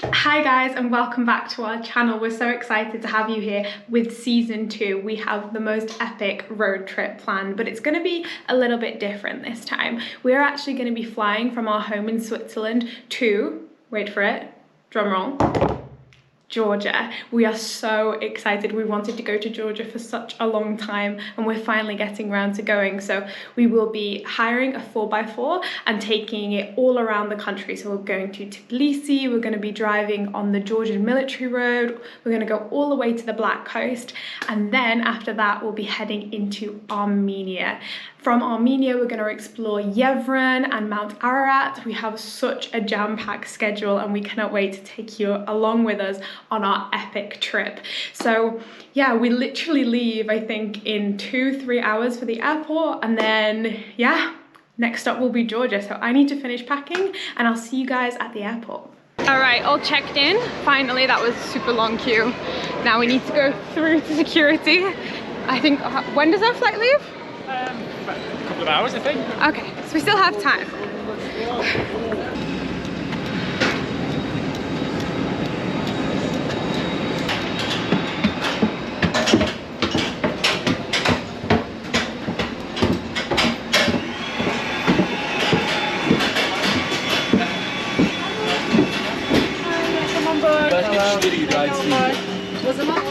Hi guys, and welcome back to our channel. We're so excited to have you here with season 2. We have the most epic road trip planned, but it's going to be a little bit different this time. We're actually going to be flying from our home in Switzerland to, wait for it, drum roll, Georgia. We are so excited. We wanted to go to Georgia for such a long time and we're finally getting around to going. So we will be hiring a 4x4 and taking it all around the country. So we're going to Tbilisi, we're going to be driving on the Georgian military road, we're going to go all the way to the Black Coast, and then after that we'll be heading into Armenia. From Armenia, we're going to explore Yevron and Mount Ararat. We have such a jam-packed schedule and we cannot wait to take you along with us on our epic trip. So yeah, we literally leave, I think, in 2-3 hours for the airport, and then yeah, next stop will be Georgia. So I need to finish packing and I'll see you guys at the airport. All right, all checked in. Finally, that was a super long queue. Now we need to go through to security. I think, when does our flight leave? About a couple of hours, I think. Okay, so we still have time. Come on board. Was it not?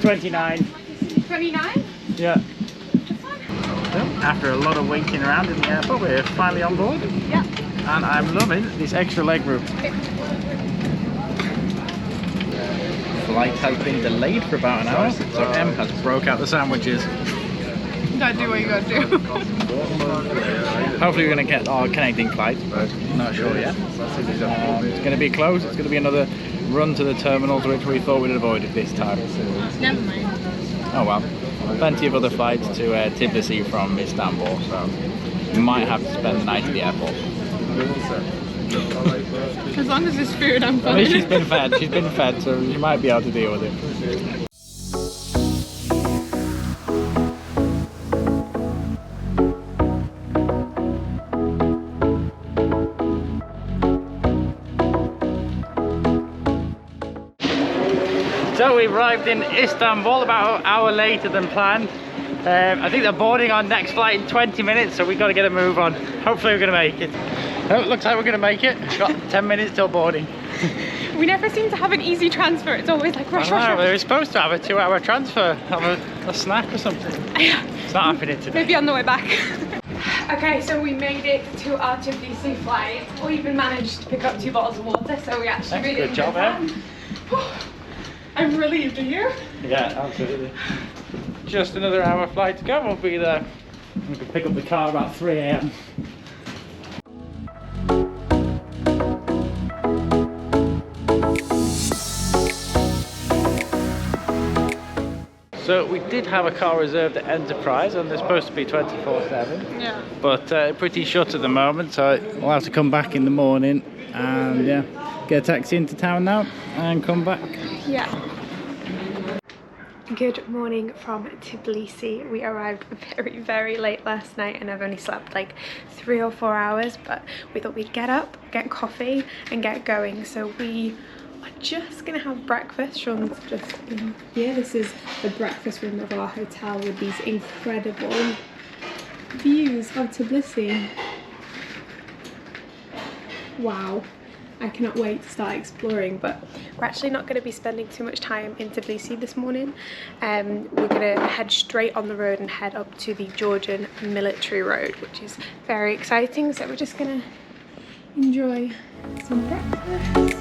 29. 29? Yeah. After a lot of waiting around in the airport, we're finally on board. Yeah. And I'm loving this extra leg room. Flight has been delayed for about an hour, so Em has broke out the sandwiches. You gotta do what you gotta do. Hopefully we're going to get our connecting flight, but not sure yet. It's going to be close. It's going to be another run to the terminals, which we thought we'd avoided this time. Never mind. Oh well. Plenty of other flights to Tbilisi from Istanbul, so we might have to spend the night at the airport. As long as there's food, I'm fine. At least she's been fed, so you might be able to deal with it. So we arrived in Istanbul about an hour later than planned. I think they're boarding our next flight in 20 minutes, so we've got to get a move on. Hopefully we're going to make it. Oh, it looks like we're going to make it. We've got 10 minutes till boarding. We never seem to have an easy transfer. It's always like rush. We were supposed to have a 2-hour transfer, have a snack or something. It's not happening today. Maybe on the way back. Okay, so we made it to our Tbilisi flight. We even managed to pick up 2 bottles of water, so we actually really good job, Em. I'm relieved, are you? Yeah, absolutely. Just another hour flight to go, we'll be there. We can pick up the car about 3 AM. So we did have a car reserved at Enterprise, and they're supposed to be 24/7. Yeah. But pretty shut at the moment, so we'll have to come back in the morning and yeah, get a taxi into town now and come back. Yeah. Good morning from Tbilisi. We arrived very, very late last night and I've only slept like 3 or 4 hours, but we thought we'd get up, get coffee and get going. So we are just gonna have breakfast. Sean's just in here. This is the breakfast room of our hotel with these incredible views of Tbilisi. Wow. I cannot wait to start exploring, but we're actually not going to be spending too much time in Tbilisi this morning. We're going to head straight on the road and head up to the Georgian military road, which is very exciting. So we're just going to enjoy some breakfast.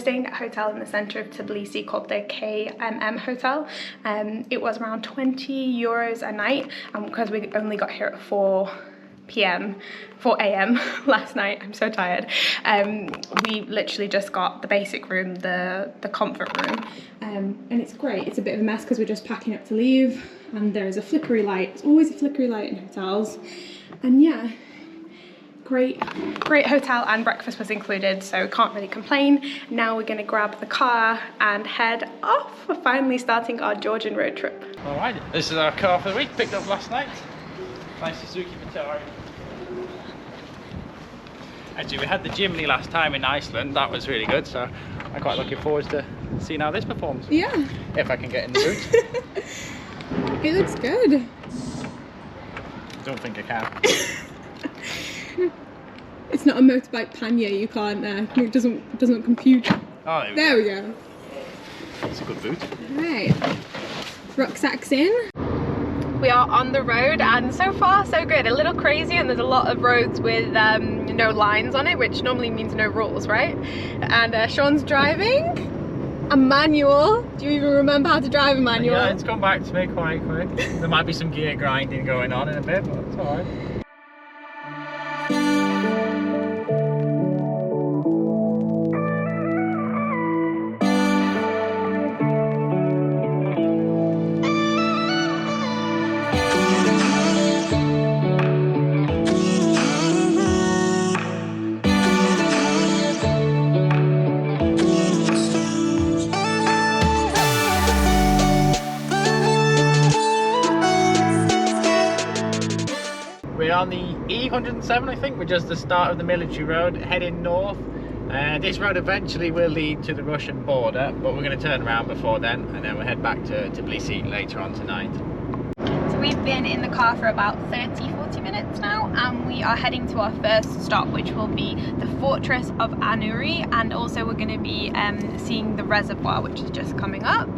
staying at a hotel in the centre of Tbilisi called the KMM Hotel. It was around 20 euros a night, and because we only got here at 4 a.m. last night, I'm so tired. We literally just got the basic room, the comfort room, and it's great. It's a bit of a mess because we're just packing up to leave, and there's a flickery light. It's always a flickery light in hotels, and yeah, great hotel, and breakfast was included, so can't really complain. Now we're going to grab the car and head off. We're finally starting our Georgian road trip. All right, this is our car for the week, picked up last night. Nice Suzuki Vitara. Actually, we had the Jimny last time in Iceland. That was really good, so I'm quite looking forward to seeing how this performs. Yeah. If I can get in the boot. It looks good. I don't think I can. It's not a motorbike pannier, you can't, it doesn't compute. Oh, there we go. It's a good boot. Right, rucksacks in. We are on the road, and so far so good. A little crazy, and there's a lot of roads with no lines on it, which normally means no rules, right? And Sean's driving a manual. Do you even remember how to drive a manual? Yeah, it's come back to me quite quick. There might be some gear grinding going on in a bit, but it's alright. We're on the E107, I think. We're just the start of the military road, heading north. This road eventually will lead to the Russian border, but we're going to turn around before then, and then we'll head back to Tbilisi later on tonight. So we've been in the car for about 30-40 minutes now, and we are heading to our first stop, which will be the fortress of Ananuri, and also we're going to be seeing the reservoir, which is just coming up.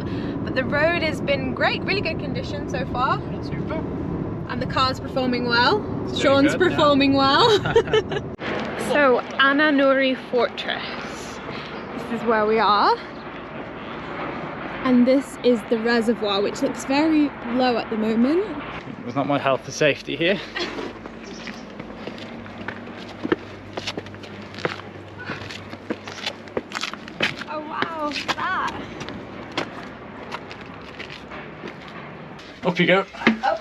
But the road has been great, really good condition so far. Super. And the car's performing well. Sean's performing well. So, Ananuri Fortress. This is where we are. And this is the reservoir, which looks very low at the moment. There's not much health and safety here. Oh wow, look at that. Up you go. Oh.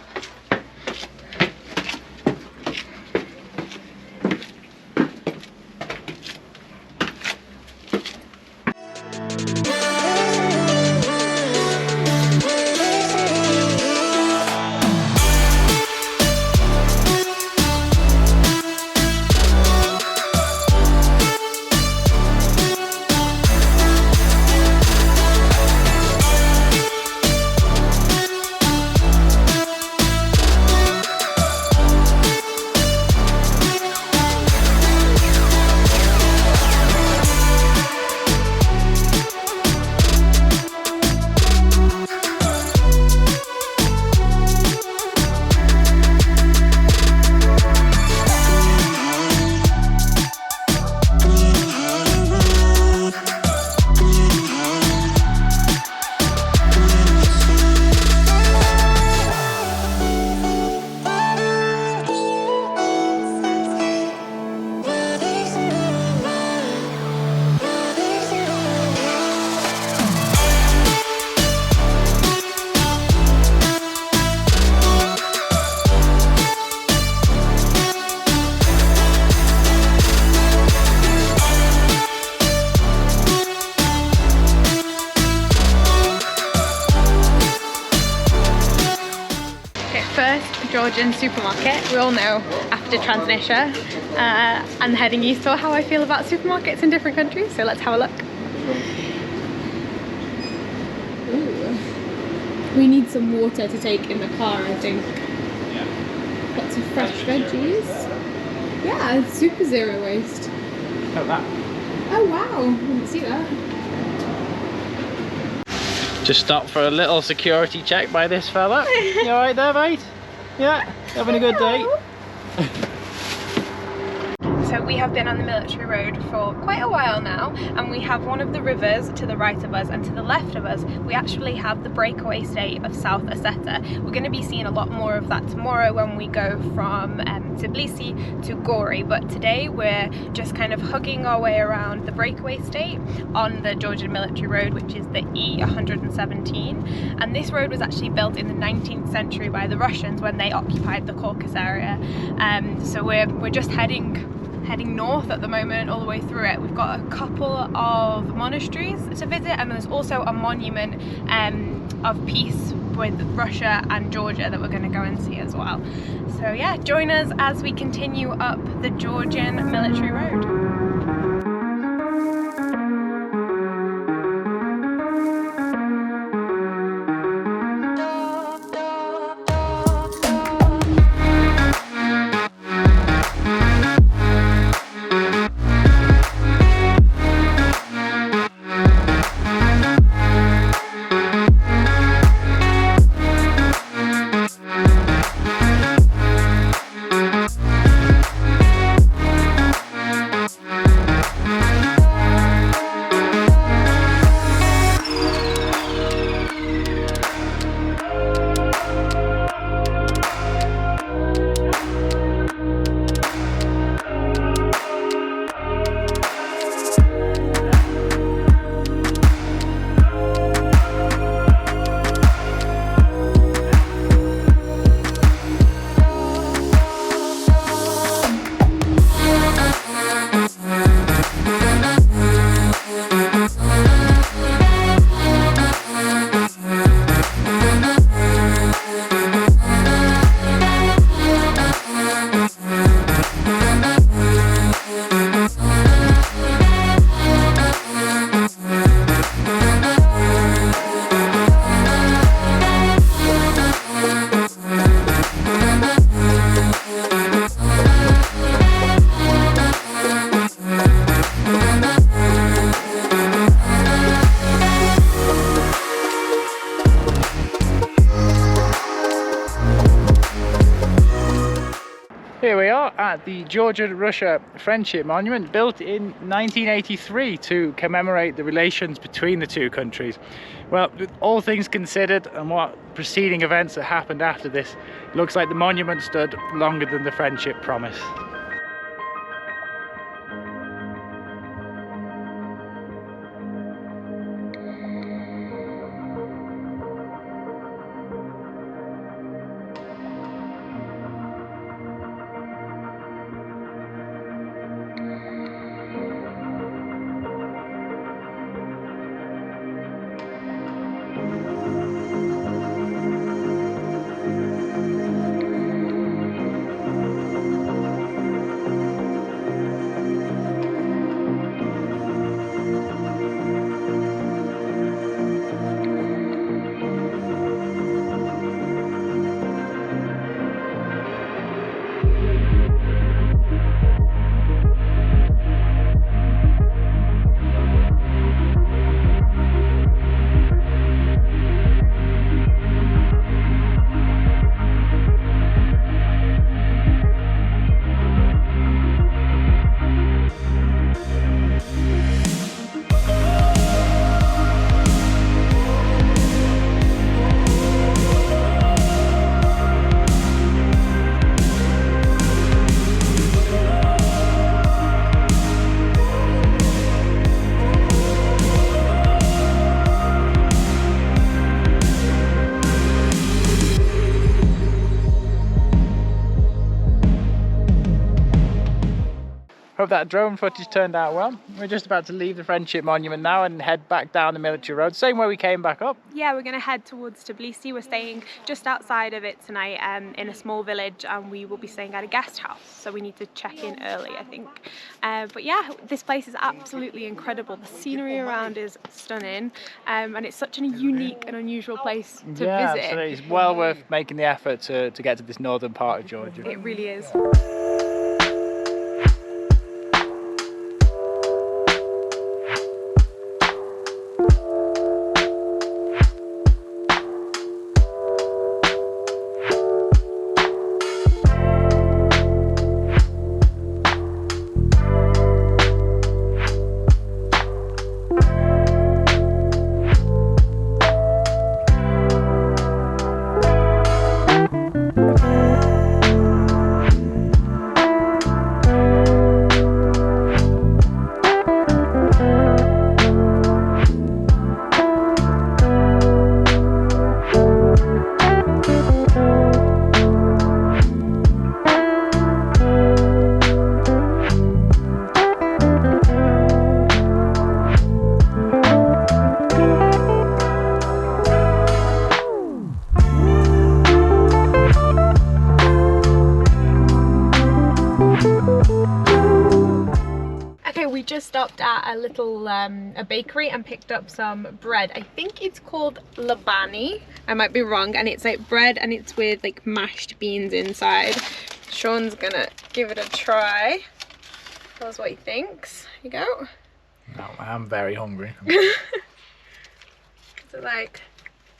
Georgian supermarket. We all know after Transnistria and heading east or how I feel about supermarkets in different countries, so let's have a look. Ooh. We need some water to take in the car, I think. Yeah. Lots of fresh veggies. Yeah, it's super zero waste. Oh, that. Oh wow, I didn't see that. Just stopped for a little security check by this fella. You alright there, mate? Yeah, having a good day. So we have been on the military road for quite a while now, and we have one of the rivers to the right of us, and to the left of us we actually have the breakaway state of South Ossetia. We're going to be seeing a lot more of that tomorrow when we go from Tbilisi to Gori, but today we're just kind of hugging our way around the breakaway state on the Georgian military road, which is the E117, and this road was actually built in the 19th century by the Russians when they occupied the Caucasus area. So we're just heading north at the moment all the way through it. We've got a couple of monasteries to visit, and there's also a monument of peace with Russia and Georgia that we're going to go and see as well. So yeah, join us as we continue up the Georgian military road. Here we are at the Georgia-Russia Friendship Monument, built in 1983 to commemorate the relations between the two countries. Well, with all things considered and what preceding events that happened after this, it looks like the monument stood longer than the friendship promised. Hope that drone footage turned out well. We're just about to leave the Friendship Monument now and head back down the military road, same way we came back up. Yeah, we're going to head towards Tbilisi. We're staying just outside of it tonight in a small village, and we will be staying at a guest house, so we need to check in early, I think. But yeah, this place is absolutely incredible. The scenery around is stunning, and it's such a unique and unusual place to visit. Yeah, absolutely. It's well worth making the effort to get to this northern part of Georgia. It really is. We just stopped at a little a bakery and picked up some bread. I think it's called labani. I might be wrong. And it's like bread and it's with like mashed beans inside. Sean's gonna give it a try. Tell us what he thinks. Here you go. No, I am very hungry. Is it like?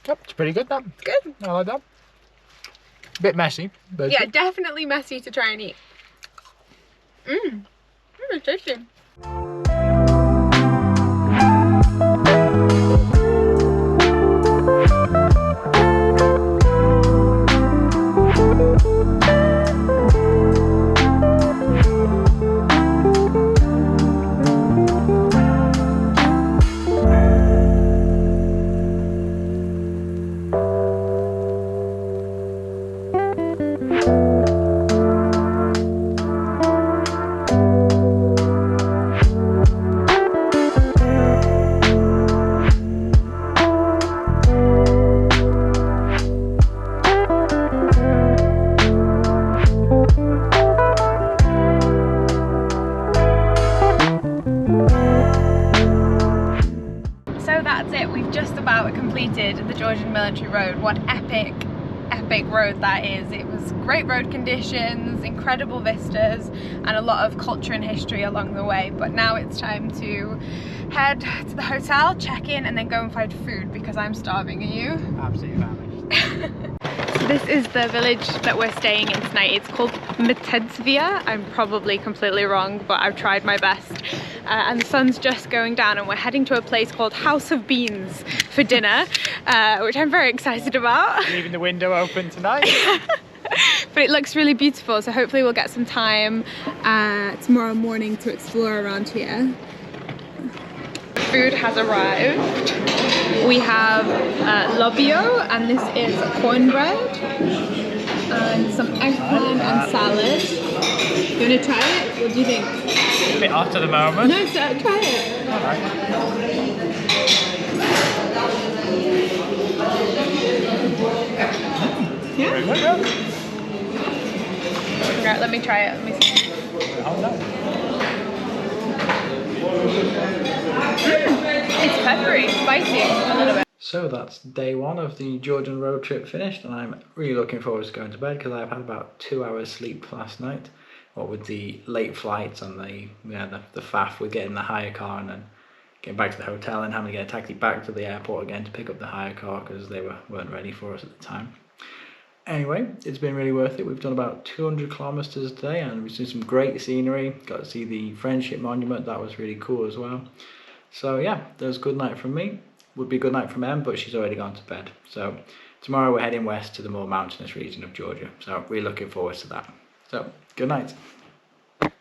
Yep, it's pretty good. That. It's good. I like that. Bit messy, but yeah, definitely messy to try and eat. It's tasty. The Georgian military road. What epic road that is. It was great road conditions, incredible vistas, and a lot of culture and history along the way. But now it's time to head to the hotel, check in, and then go and find food because I'm starving. Are you? Absolutely famished. So this is the village that we're staying in tonight. It's called Metedzvia. I'm probably completely wrong, but I've tried my best. And the sun's just going down and we're heading to a place called House of Beans for dinner, which I'm very excited about. Leaving the window open tonight. But it looks really beautiful, so hopefully we'll get some time tomorrow morning to explore around here. Food has arrived. We have lobio, and this is cornbread, and some eggplant and salad. You want to try it? What do you think? A bit hot at the moment. No, so try it. Alright. Yeah? Very good, yeah. Alright, let me try it. Let me see. Hold on. It's peppery, spicy, a little bit. So that's day one of the Georgian road trip finished, and I'm really looking forward to going to bed because I've had about 2 hours sleep last night. What with the late flights and the faff with getting the hire car and then getting back to the hotel and having to get a taxi back to the airport again to pick up the hire car because they weren't ready for us at the time. Anyway, it's been really worth it. We've done about 200 kilometres today and we've seen some great scenery. Got to see the Friendship Monument, that was really cool as well. So yeah, that was a good night from me. Would be a good night from Em, but she's already gone to bed. So tomorrow we're heading west to the more mountainous region of Georgia. So really looking forward to that. So good night.